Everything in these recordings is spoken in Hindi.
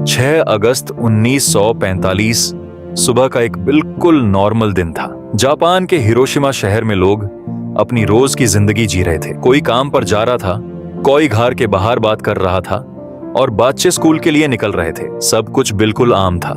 6 अगस्त 1945 सुबह का एक बिल्कुल नॉर्मल दिन था। जापान के हिरोशिमा शहर में लोग अपनी रोज की जिंदगी जी रहे थे। कोई काम पर जा रहा था, कोई घर के बाहर बात कर रहा था और बच्चे स्कूल के लिए निकल रहे थे। सब कुछ बिल्कुल आम था,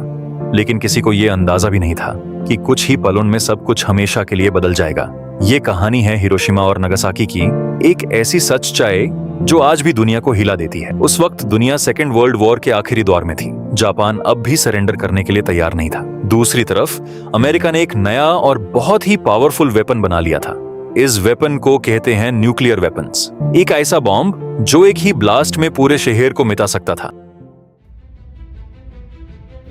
लेकिन किसी को यह अंदाजा भी नहीं था कि कुछ ही पलों में सब कुछ हमेशा के लिए बदल जाएगा। ये कहानी है हिरोशिमा और नागासाकी की, एक ऐसी सच्चाई जो आज भी दुनिया को हिला देती है। उस वक्त दुनिया सेकेंड वर्ल्ड वॉर के आखिरी दौर में थी। जापान अब भी सरेंडर करने के लिए तैयार नहीं था। दूसरी तरफ अमेरिका ने एक नया और बहुत ही पावरफुल वेपन बना लिया था। इस वेपन को कहते हैं न्यूक्लियर वेपन्स, एक ऐसा बॉम्ब जो एक ही ब्लास्ट में पूरे शहर को मिटा सकता था।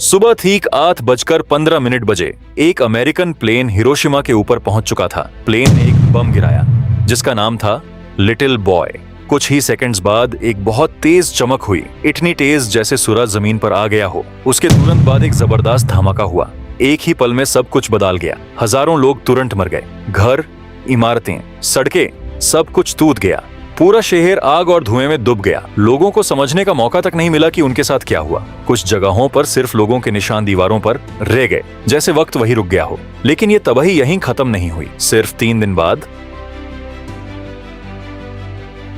सुबह ठीक 8:15 बजे एक अमेरिकन प्लेन हिरोशिमा के ऊपर पहुंच चुका था। प्लेन ने एक बम गिराया जिसका नाम था लिटिल बॉय। कुछ ही सेकंड्स बाद एक बहुत तेज चमक हुई, इतनी तेज जैसे सूरज जमीन पर आ गया हो। उसके तुरंत बाद एक जबरदस्त धमाका हुआ। एक ही पल में सब कुछ बदल गया। हजारों लोग तुरंत मर गए। घर, इमारतें, सड़कें, सब कुछ टूट गया। पूरा शहर आग और धुएं में डूब गया। लोगों को समझने का मौका तक नहीं मिला कि उनके साथ क्या हुआ। कुछ जगहों पर सिर्फ लोगों के निशान दीवारों पर रह गए, जैसे वक्त वही रुक गया हो। लेकिन ये तबाही यहीं खत्म नहीं हुई। सिर्फ 3 दिन बाद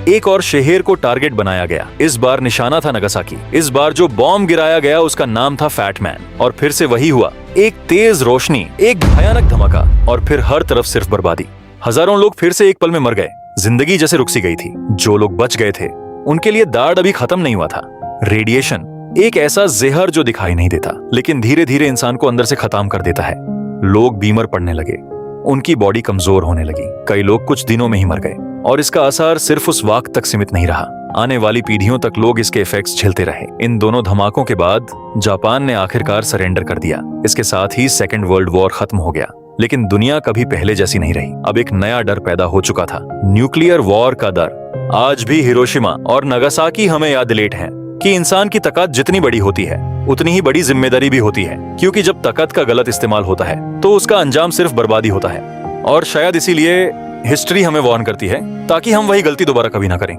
एक और शहर को टारगेट बनाया गया। इस बार निशाना था नागासाकी। इस बार जो बॉम्ब गिराया गया उसका नाम था फैट मैन। और फिर से वही हुआ, एक तेज रोशनी, एक भयानक धमाका और फिर हर तरफ सिर्फ बर्बादी। हजारों लोग फिर से एक पल में मर गए। जिंदगी जैसे रुक सी गई थी। जो लोग बच गए थे उनके लिए दर्द अभी खत्म नहीं हुआ था। रेडिएशन एक ऐसा जहर जो दिखाई नहीं देता, लेकिन धीरे धीरे इंसान को अंदर से खत्म कर देता है। लोग बीमार पड़ने लगे, उनकी बॉडी कमजोर होने लगी। कई लोग कुछ दिनों में ही मर गए और इसका असर सिर्फ उस वक्त तक सीमित नहीं रहा। आने वाली पीढ़ियों तक लोग इसके इफेक्ट्स झेलते रहे। इन दोनों धमाकों के बाद जापान ने आखिरकार सरेंडर कर दिया। इसके साथ ही सेकेंड वर्ल्ड वॉर खत्म हो गया। लेकिन दुनिया कभी पहले जैसी नहीं रही। अब एक नया डर पैदा हो चुका था, न्यूक्लियर वॉर का डर। आज भी हिरोशिमा और नागासाकी हमें याद दिलाते हैं कि इंसान की ताकत जितनी बड़ी होती है उतनी ही बड़ी जिम्मेदारी भी होती है। क्योंकि जब ताकत का गलत इस्तेमाल होता है तो उसका अंजाम सिर्फ बर्बादी होता है। और शायद इसीलिए हिस्ट्री हमें वार्न करती है ताकि हम वही गलती दोबारा कभी ना करें।